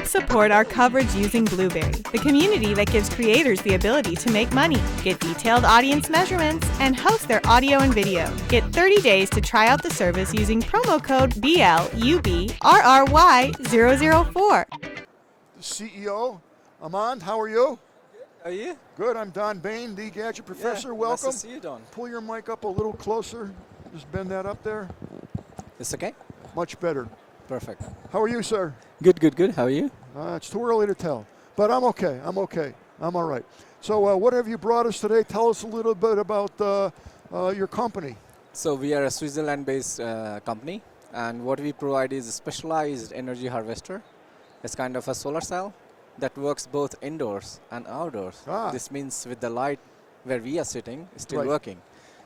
Help support our coverage using Blueberry, the community that gives creators the ability to make money, get detailed audience measurements, and host their audio and video. Get 30 days to try out the service using promo code BLUBRRY004. CEO, Amand, how are you? How are you? Good, I'm Don Bain, the Gadget Professor. Welcome. Nice to see you, Don. Pull your mic up a little closer. Just bend that up there. It's okay? Much better. Perfect. How are you, sir? Good, good, good. How are you? It's too early to tell, but I'm okay. I'm all right. So what have you brought us today? Tell us a little bit about your company. So we are a Switzerland-based company, and what we provide is a specialized energy harvester. It's kind of a solar cell that works both indoors and outdoors. This means with the light where we are sitting, it's still working.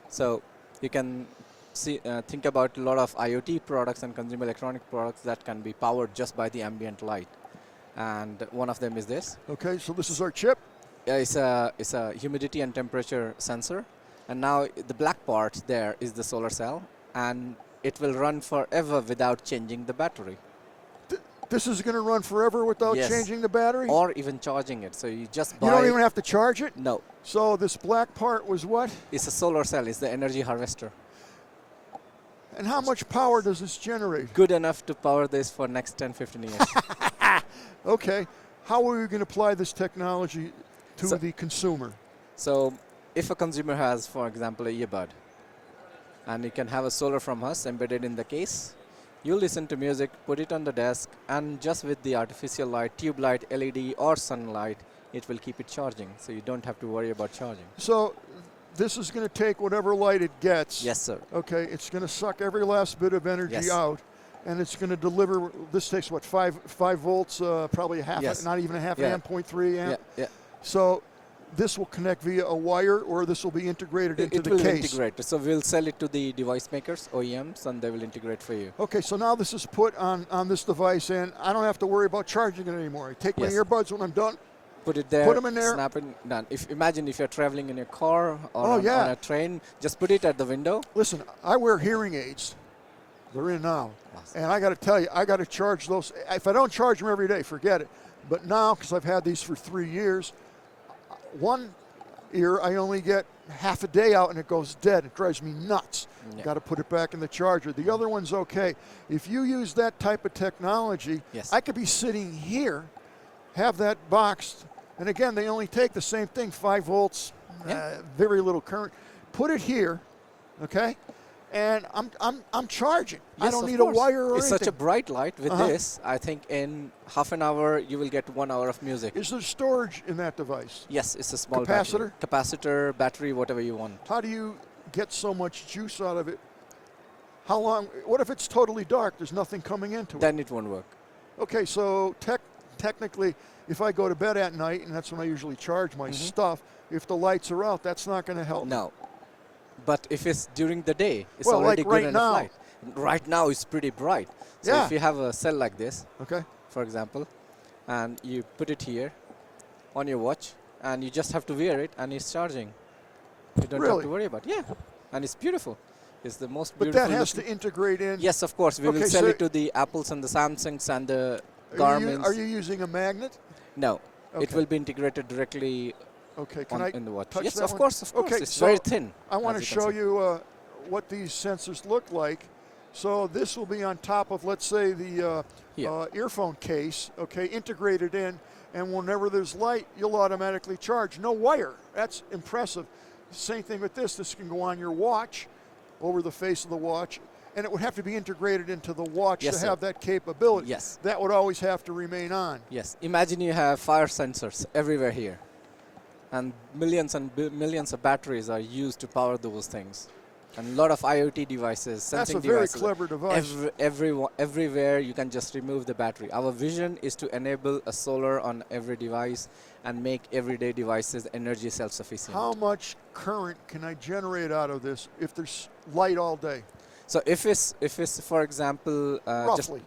So you can think about a lot of IoT products and consumer electronic products that can be powered just by the ambient light. And one of them is this. Okay, so this is our chip? Yeah, it's a humidity and temperature sensor. And now the black part there is the solar cell, and it will run forever without changing the battery. This is going to run forever without changing the battery? Or even charging it. So you just buy. You don't even have to charge it? No. So this black part was what? It's a solar cell. It's the energy harvester. And how much power does this generate? Good enough to power this for next 10, 15 years. Okay. How are we going to apply this technology to the consumer? So if a consumer has, for example, a earbud, and you can have a solar from us embedded in the case, you listen to music, put it on the desk, and just with the artificial light, tube light, LED, or sunlight, it will keep it charging. So you don't have to worry about charging. So this is going to take whatever light it gets. Yes, sir. Okay, it's going to suck every last bit of energy out, and it's going to deliver. This takes what, 5 volts, probably a half, not even a half amp, 0.3 amp. Yeah. So this will connect via a wire, or this will be integrated into the case. It will integrate. So we'll sell it to the device makers, OEMs, and they will integrate for you. Okay, so now this is put on this device, and I don't have to worry about charging it anymore. I take my earbuds when I'm done. Put it there. Put them in there. Snap it. Done. Imagine if you're traveling in your car or on a train, just put it at the window. Listen, I wear hearing aids. They're in now. Awesome. And I got to tell you, I got to charge those. If I don't charge them every day, forget it. But now, because I've had these for 3 years, one ear I only get half a day out and it goes dead. It drives me nuts. Got to put it back in the charger. The other one's okay. If you use that type of technology, I could be sitting here, have that boxed, and again, they only take the same thing, 5 volts, very little current. Put it here, okay? And I'm charging. I don't need a wire or anything. It's such a bright light. With this, I think in half an hour you will get 1 hour of music. Is there storage in that device? Yes, it's a small capacitor. Capacitor, battery, whatever you want. How do you get so much juice out of it? How long? What if it's totally dark? There's nothing coming into it. Then it won't work. Okay, so technically, if I go to bed at night, and that's when I usually charge my stuff, if the lights are out, that's not going to help. No. But if it's during the day, it's already good enough light. Right now, it's pretty bright. So if you have a cell like this, for example, and you put it here on your watch, and you just have to wear it, and it's charging. You don't have to worry about it. Yeah, and it's beautiful. It's the most beautiful. But that has to integrate in? Yes, of course. We will sell it to the Apples and the Samsungs and the Garmins. Are you using a magnet? No. It will be integrated directly in the watch. Touch yes, that of course. Okay, it's very thin. I want to show you what these sensors look like. So this will be on top of, let's say, the earphone case, integrated in, and whenever there's light, you'll automatically charge. No wire. That's impressive. Same thing with this. This can go on your watch, over the face of the watch, and it would have to be integrated into the watch to have that capability. Yes. That would always have to remain on. Yes. Imagine you have fire sensors everywhere here, and millions of batteries are used to power those things. And a lot of IoT devices, sensing devices. That's a very clever device. Everywhere you can just remove the battery. Our vision is to enable a solar on every device and make everyday devices energy self-sufficient. How much current can I generate out of this if there's light all day? So if it's for example, roughly,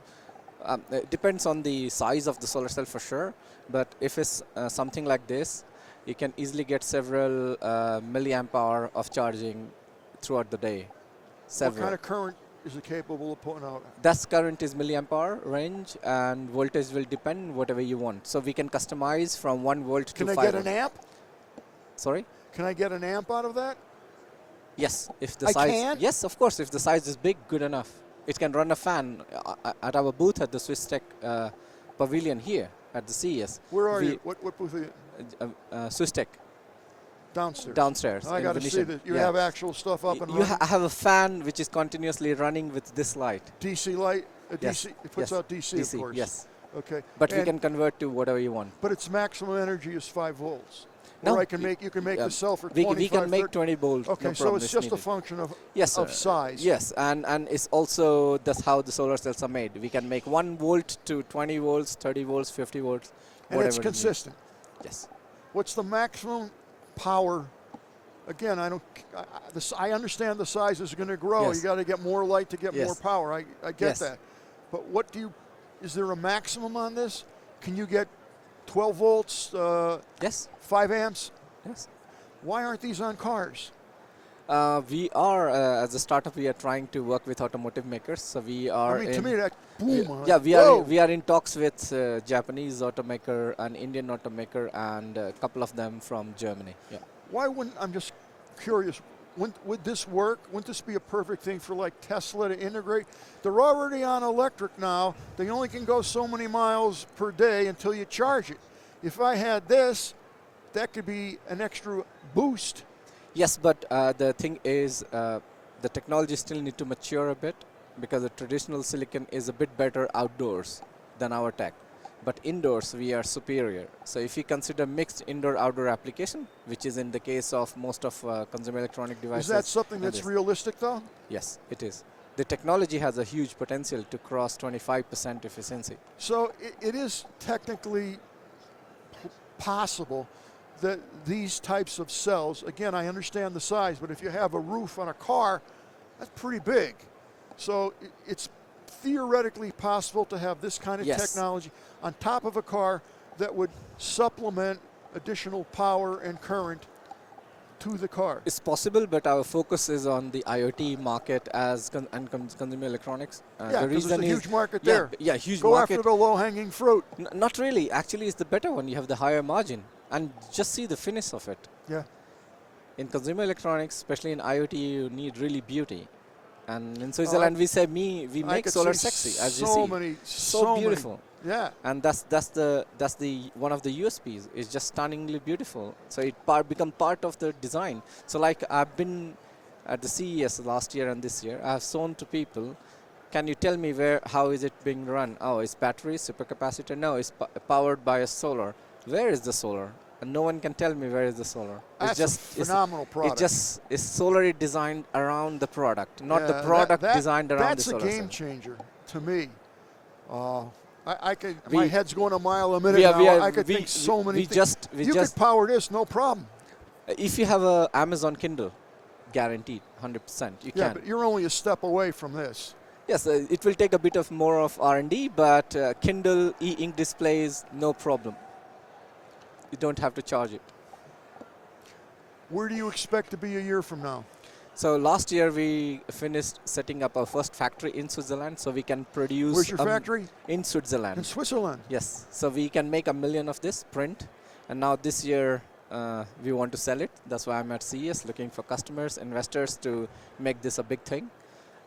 it depends on the size of the solar cell for sure. But if it's something like this, you can easily get several milliamp hour of charging throughout the day. What kind of current is it capable of putting out? That's current is milliamp hour range, and voltage will depend whatever you want. So we can customize from 1 volt to 5 Can volt. I get an amp? Sorry? Can I get an amp out of that? Yes, if the I size. can? Yes, of course. If the size is big, good enough. It can run a fan at our booth at the Swiss Tech Pavilion here at the CES. Where are you? What booth are you? Swiss Tech. Downstairs. Downstairs. I got to see that. You have actual stuff up and You running? have a fan which is continuously running with this light. DC light? Yes. DC, it puts out DC, of course. Yes. Okay. But we can convert to whatever you want. But its maximum energy is 5 volts. No, or you can make the cell for 25, we can make 30. 20 volts. Okay, no so problem, it's just a needed. function of Yes, of size. Yes, and it's also that's how the solar cells are made. We can make 1 volt to 20 volts, 30 volts, 50 volts, And whatever. it's consistent. Yes. What's the maximum power? Again, I understand the size is going to grow. Yes. You got to get more light to get Yes. more power. I get Yes. that. But is there a maximum on this? Can you get 12 volts, Yes. 5 amps? Yes. Why aren't these on cars? We are, as a startup, we are trying to work with automotive makers. So we are. I mean, to me, that boom. We are in talks with Japanese automaker, an Indian automaker, and a couple of them from Germany. Yeah. Why wouldn't, I'm just curious, would this work? Wouldn't this be a perfect thing for like Tesla to integrate? They're already on electric now. They only can go so many miles per day until you charge it. If I had this, that could be an extra boost. Yes, but the thing is, the technology still need to mature a bit because the traditional silicon is a bit better outdoors than our tech. But indoors, we are superior. So if you consider mixed indoor-outdoor application, which is in the case of most of consumer electronic devices. Is that something that's realistic, though? Yes, it is. The technology has a huge potential to cross 25% efficiency. So it is technically possible that these types of cells, again, I understand the size, but if you have a roof on a car, that's pretty big. So it's theoretically possible to have this kind of technology on top of a car that would supplement additional power and current to the car. It's possible, but our focus is on the IoT market as consumer electronics. Yeah, the because reason there's a huge market there. Yeah, huge Go market. after the low-hanging fruit. Not really. Actually, it's the better one. You have the higher margin. And just see the finish of it. Yeah. In consumer electronics, especially in IoT, you need really beauty. And in Switzerland, we say we make solar sexy, as you see. So beautiful. Many. Yeah. And that's the one of the USPs. It's just stunningly beautiful. So it become part of the design. So like I've been at the CES last year and this year. I have shown to people. Can you tell me how is it being run? Oh, it's battery, supercapacitor. No, it's powered by a solar. Where is the solar? And no one can tell me where is the solar. That's a phenomenal product. It just is solar designed around the product, not the product designed around the solar. That's a game changer to me. My head's going a mile a minute now. I could think so many things. You could power this, no problem. If you have a Amazon Kindle, guaranteed, 100%, you can. Yeah, but you're only a step away from this. Yes, it will take a bit of more of R&D, but Kindle e-ink displays, no problem. You don't have to charge it. Where do you expect to be a year from now? So last year we finished setting up our first factory in Switzerland, so we can produce. Where's your factory? In Switzerland. In Switzerland. Yes. So we can make 1 million of this print, and now this year we want to sell it. That's why I'm at CES looking for customers, investors to make this a big thing.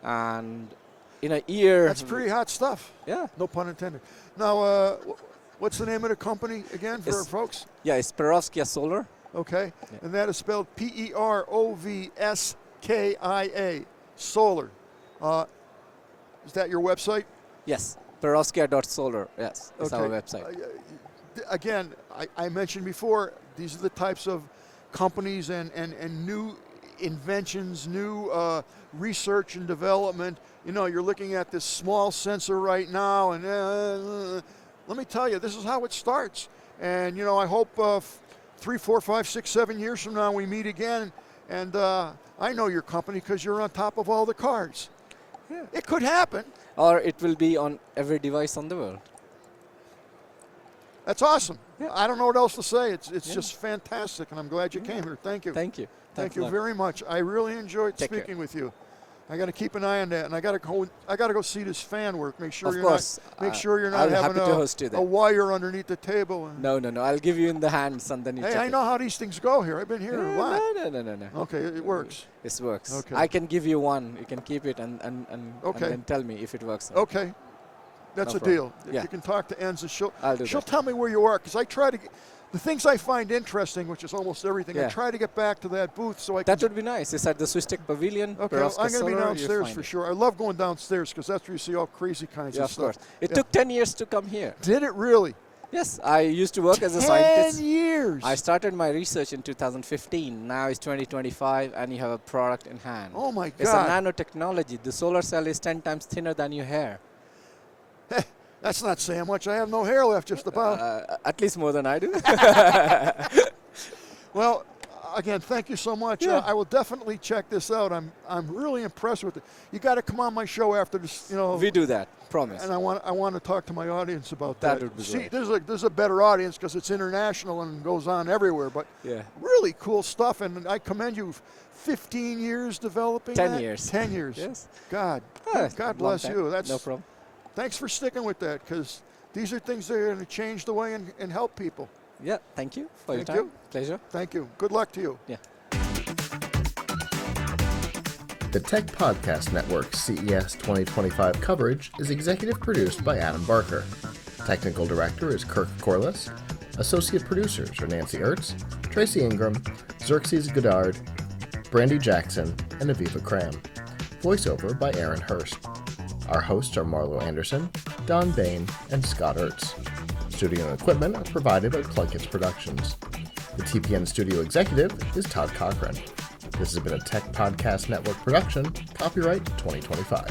And in a year. That's pretty hot stuff. Yeah. No pun intended. Now, what's the name of the company again for our folks? Yeah, it's Perovskia Solar. Okay, and that is spelled Perovskia, Solar. Is that your website? Yes, perovskia.solar. Yes, that's our website. Again, I mentioned before, these are the types of companies and new inventions, new research and development. You know, you're looking at this small sensor right now, and let me tell you, this is how it starts. And, you know, I hope 3, 4, 5, 6, 7 years from now we meet again, and I know your company because you're on top of all the cars. Yeah. It could happen. Or it will be on every device on the world. That's awesome. Yeah. I don't know what else to say. It's just fantastic, and I'm glad you came here. Thank you. Thank you. Thank you very much. I really enjoyed speaking with you. I got to keep an eye on that, and I got to go see this fan work. Make sure Of you're course. not having happy to host you there. a wire underneath the table. No. I'll give you in the hands, and then you Hey, check I know how these things go here. I've been here a lot. No. Okay, it works. It works. Okay. I can give you one. You can keep it and Okay. then tell me if it works. Okay, that's No a problem. deal. If Yeah. you can talk to Enza, I'll do she'll that. tell me where you are, because I try to. The things I find interesting, which is almost everything, I Yeah. try to get back to that booth so I can. That would be nice. It's at the Swiss Tech Pavilion. Okay, well, Perovskia I'm going to be Solar, you'll downstairs find for it. sure. I love going downstairs because that's where you see all crazy kinds Yeah, of of course. stuff. It Yeah. took 10 years to come here. Did it really? Yes, I used to work as a 10 scientist. years. I started my research in 2015. Now it's 2025, and you have a product in hand. Oh my It's a God! nanotechnology. The solar cell is 10 times thinner than your hair. That's not saying much. I have no hair left, just about. At least more than I do. Well, again, thank you so much. Yeah. I will definitely check this out. I'm really impressed with it. You got to come on my show after this, We do that. Promise. And I want to talk to my audience about That that. would be See, great. there's a better audience because it's international and goes on everywhere. But Yeah. really cool stuff, and I commend you. 15 years developing 10 that? years. 10 years. Yes. God Ah, God long bless time. you. That's no problem. Thanks for sticking with that, because these are things that are going to change the way and help people. Yeah, thank you for Thank your time. you. Pleasure. Thank you. Good luck to you. Yeah. The Tech Podcast Network's CES 2025 coverage is executive produced by Adam Barker. Technical director is Kirk Corliss. Associate producers are Nancy Ertz, Tracy Ingram, Xerxes Goddard, Brandy Jackson, and Aviva Cram. Voiceover by Aaron Hurst. Our hosts are Marlo Anderson, Don Bain, and Scott Ertz. Studio and equipment are provided by PLUGHITZ Productions. The TPN studio executive is Todd Cochran. This has been a Tech Podcast Network production, copyright 2025.